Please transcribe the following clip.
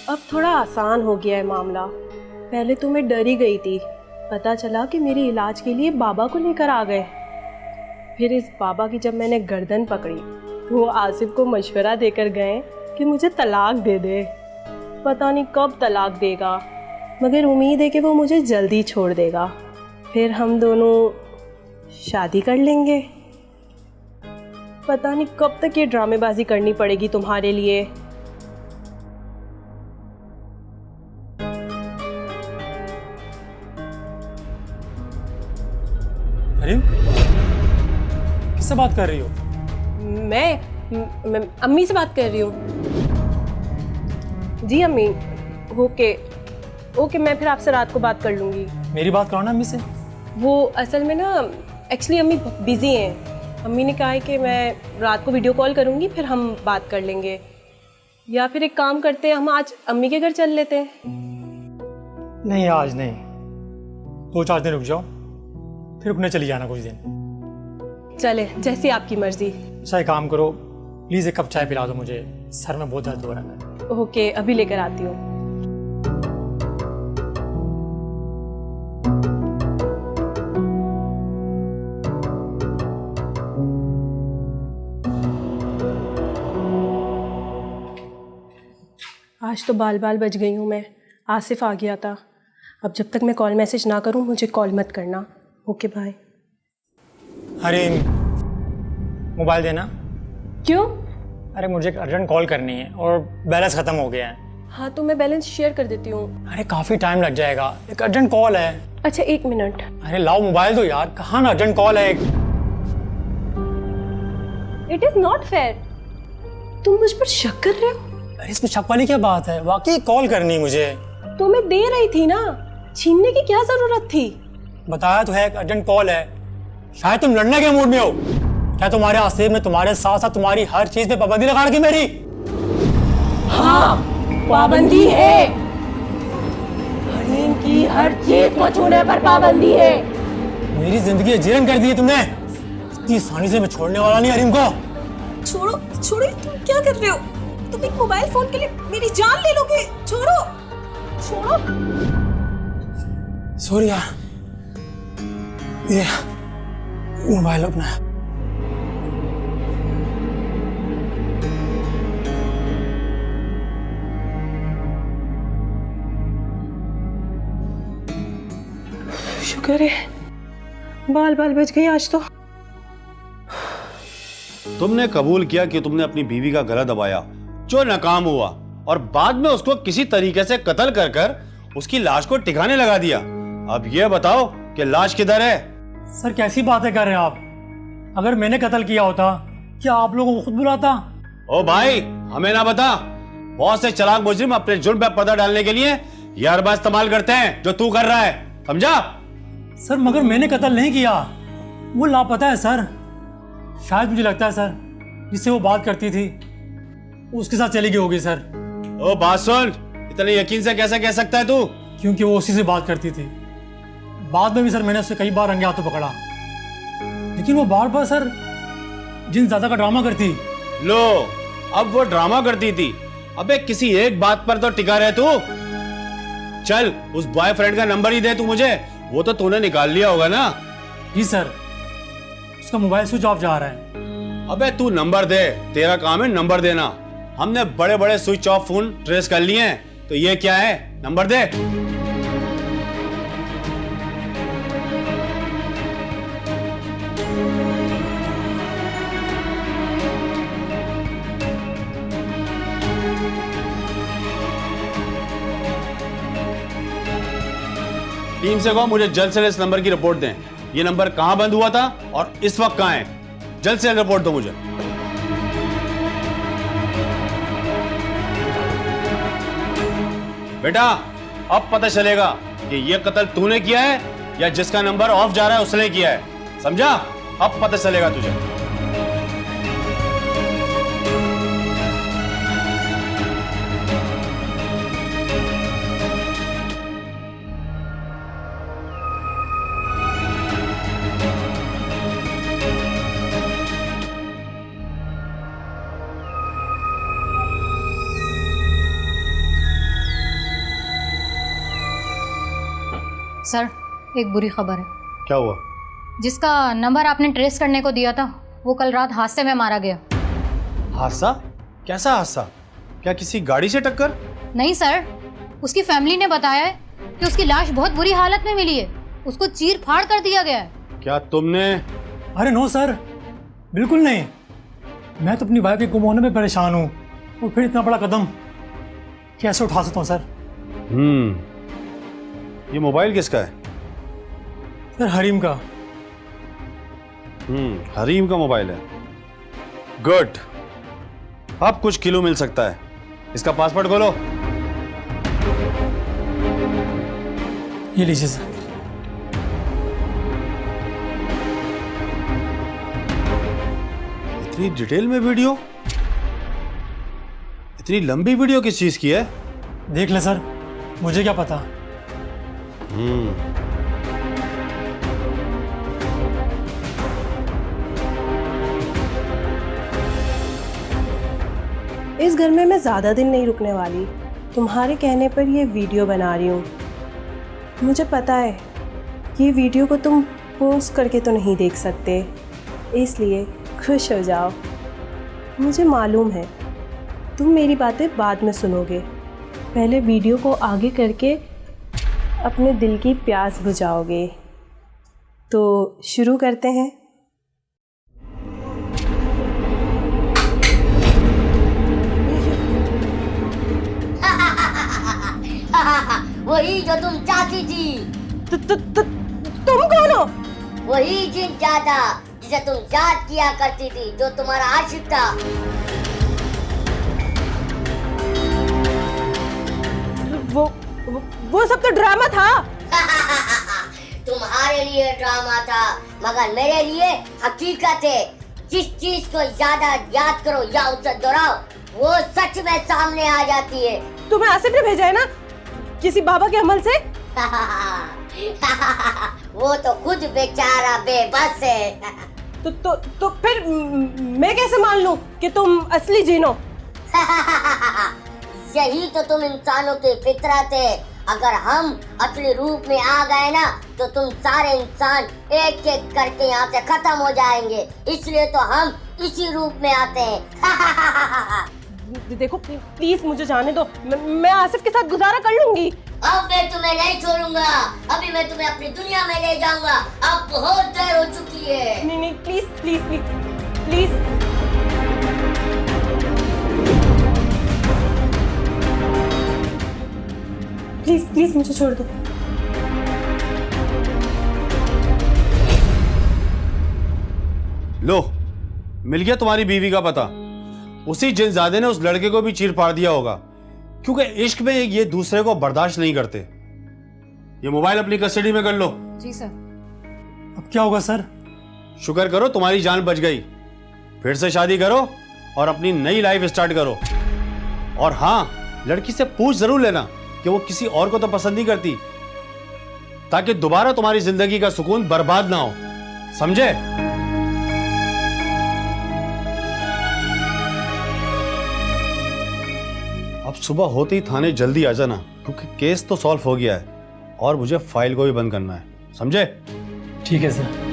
अब थोड़ा आसान हो गया है मामला। पहले तो मैं डर ही गई थी। पता चला कि मेरे इलाज के लिए बाबा को लेकर आ गए। फिर इस बाबा की जब मैंने गर्दन पकड़ी तो वो आसिफ को मशवरा देकर गए कि मुझे तलाक दे दे। पता नहीं कब तलाक देगा, मगर उम्मीद है कि वो मुझे जल्दी छोड़ देगा। फिर हम दोनों शादी कर लेंगे। पता नहीं कब तक ये ड्रामेबाजी करनी पड़ेगी तुम्हारे लिए। अरे किससे बात कर रही हो? मैं अम्मी से बात कर रही हूँ। जी अम्मी। ओके मैं फिर आपसे रात को बात कर लूँगी। मेरी बात करो ना अम्मी से। वो असल में ना एक्चुअली अम्मी बिज़ी हैं। अम्मी ने कहा है कि मैं रात को वीडियो कॉल करूँगी, फिर हम बात कर लेंगे। या फिर एक काम करते हैं, हम आज अम्मी के घर चल लेते हैं। नहीं आज नहीं, 2-4 दिन रुक जाओ, फिर रुकने चली जाना कुछ दिन। चले जैसी आपकी मर्जी। अच्छा एक काम करो, प्लीज़ एक कप चाय पिला दो मुझे, सर में बहुत दर्द हो रहा है। ओके अभी लेकर आती हूँ। आज तो बाल बाल बच गई हूँ मैं। आसिफ आ गया था। अब जब तक मैं कॉल मैसेज ना करूँ मुझे कॉल मत करना। Okay bye. अरे मोबाइल देना। क्यों? अरे मुझे एक अर्जेंट कॉल करनी है और बैलेंस ख़त्म हो गया है। हाँ तो मैं बैलेंस शेयर कर देती हूँ। अरे काफ़ी टाइम लग जाएगा, एक अर्जेंट कॉल है। अच्छा 1 मिनट। अरे लाओ मोबाइल दो यार, कहाँ ना अर्जेंट कॉल है एक। It is not fair. तुम मुझ पर शक कर रहे हो? अरे इसमें शक वाली क्या बात है, वाकई कॉल करनी मुझे। तो मैं दे रही थी ना, छीनने की क्या जरूरत थी? बताया तो है, एक अर्जेंट कॉल है। शायद तुम लड़ने के मूड में हो। क्या तुम्हारे आसिफ ने तुम्हारे साथ साथ तुम्हारी हर चीज पे पाबंदी लगा रखी मेरी? हाँ पाबंदी है। हरीम की हर चीज को छूने पर पाबंदी है। मेरी जिंदगी जीर्ण कर दी है तुमने। इतनी आसानी से मैं छोड़ने वाला नहीं हरीम को। छोड़ो छोड़ो, तुम क्या कर रहे हो? तुम एक मोबाइल फोन के लिए मेरी जान ले लोगे? छोड़ो छोड़ो। सॉरी यार, ये मोबाइल अपना। शुक्र है बाल बाल बच गई आज तो। तुमने कबूल किया कि तुमने अपनी बीवी का गला दबाया, जो नाकाम हुआ, और बाद में उसको किसी तरीके से कत्ल कर कर उसकी लाश को टिकाने लगा दिया। अब ये बताओ कि लाश किधर है? सर कैसी बातें कर रहे हैं आप? अगर मैंने कत्ल किया होता क्या आप लोगों को खुद बुलाता? ओ भाई हमें ना बता। बहुत से चालाक मुजरिम अपने जुर्म पे पर्दा डालने के लिए ये हरबा इस्तेमाल करते हैं जो तू कर रहा है, समझा? सर मगर मैंने कत्ल नहीं किया, वो लापता है सर। शायद मुझे लगता है सर जिससे वो बात करती थी उसके साथ चली गई होगी सर। ओ बात सुन, इतने यकीन से कैसे कह सकता है तू? क्योंकि वो उसी से बात करती थी। बाद में भी सर मैंने उससे कई बार रंगे हाथों पकड़ा, लेकिन वो बार बार सर जिन ज्यादा का ड्रामा करती। लो अब वो ड्रामा करती थी। अबे किसी एक बात पर तो टिका रहे तू। चल उस बॉयफ्रेंड का नंबर ही दे तू मुझे, वो तो तूने निकाल लिया होगा ना? जी सर, उसका मोबाइल स्विच ऑफ जा रहा है। अबे तू नंबर दे, तेरा काम है नंबर देना। हमने बड़े बड़े स्विच ऑफ फोन ट्रेस कर लिए हैं, तो ये क्या है? नंबर दे। टीम से कहो मुझे जल्द से इस नंबर की रिपोर्ट दें। ये नंबर कहां बंद हुआ था और इस वक्त कहां है? जल्द से रिपोर्ट दो मुझे। बेटा अब पता चलेगा कि ये कत्ल तूने किया है या जिसका नंबर ऑफ जा रहा है उसने किया है, समझा? अब पता चलेगा तुझे। सर, एक बुरी खबर है। क्या हुआ? जिसका नंबर आपने ट्रेस करने को दिया था वो कल रात हादसे में मारा गया। हादसा? कैसा हादसा? क्या किसी गाड़ी से टक्कर? नहीं सर, उसकी फैमिली ने बताया है कि उसकी लाश बहुत बुरी हालत में मिली है। उसको चीर फाड़ कर दिया गया है। क्या तुमने? अरे नो सर, बिल्कुल नहीं। मैं तो अपनी वाइफ के गुम होने में परेशान हूँ, और फिर इतना बड़ा कदम कैसे उठा सकता हूँ सर? ये मोबाइल किसका है? सर हरीम का। हरीम का मोबाइल है। गुड, अब कुछ किलो मिल सकता है। इसका पासवर्ड खोलो। ये लीजिए सर। इतनी डिटेल में वीडियो? इतनी लंबी वीडियो किस चीज की है? देख ले सर, मुझे क्या पता। इस घर में मैं ज़्यादा दिन नहीं रुकने वाली। तुम्हारे कहने पर ये वीडियो बना रही हूँ। मुझे पता है ये वीडियो को तुम पोस्ट करके तो नहीं देख सकते, इसलिए खुश हो जाओ। मुझे मालूम है तुम मेरी बातें बाद में सुनोगे, पहले वीडियो को आगे करके अपने दिल की प्यास बुझाओगे। तो शुरू करते हैं। वही जो तुम चाहती थी। तुम कौन हो? वही जिन चाहता जिसे तुम याद किया करती थी, जो तुम्हारा आशिक था। वो सब तो ड्रामा था। तुम्हारे लिए ड्रामा था, मगर मेरे लिए हकीकत है। जिस चीज को ज्यादा याद करो या उसे दोहराओ, वो सच में सामने आ जाती है। तुम्हें आसिफ ने भेजा है ना, किसी बाबा के अमल से? वो तो खुद बेचारा बेबस है। तो फिर मैं कैसे मान लूं कि तुम असली जिन हो? यही तो तुम इंसानों की फितरत है। अगर हम असली रूप में आ गए ना, तो तुम सारे इंसान एक एक करके यहाँ से खत्म हो जाएंगे। इसलिए तो हम इसी रूप में आते हैं। देखो प्लीज मुझे जाने दो, मैं आसिफ के साथ गुजारा कर लूंगी। अब मैं तुम्हें नहीं छोड़ूंगा। अभी मैं तुम्हें अपनी दुनिया में ले जाऊंगा। अब बहुत देर हो चुकी है। नहीं please please please please. Please please मुझे छोड़ दो। लो, मिल गया तुम्हारी बीवी का पता। उसी जिनजादे ने उस लड़के को भी चीर फाड़ दिया होगा, क्योंकि इश्क में ये दूसरे को बर्दाश्त नहीं करते। ये मोबाइल अपनी कस्टडी में कर लो। जी सर। अब क्या होगा सर? शुक्र करो तुम्हारी जान बच गई। फिर से शादी करो और अपनी नई लाइफ स्टार्ट करो। और हाँ, लड़की से पूछ जरूर लेना कि वो किसी और को तो पसंद नहीं करती, ताकि दोबारा तुम्हारी जिंदगी का सुकून बर्बाद ना हो। समझे? अब सुबह होते ही थाने जल्दी आ जाना, क्योंकि केस तो सॉल्व हो गया है और मुझे फाइल को भी बंद करना है। समझे? ठीक है सर।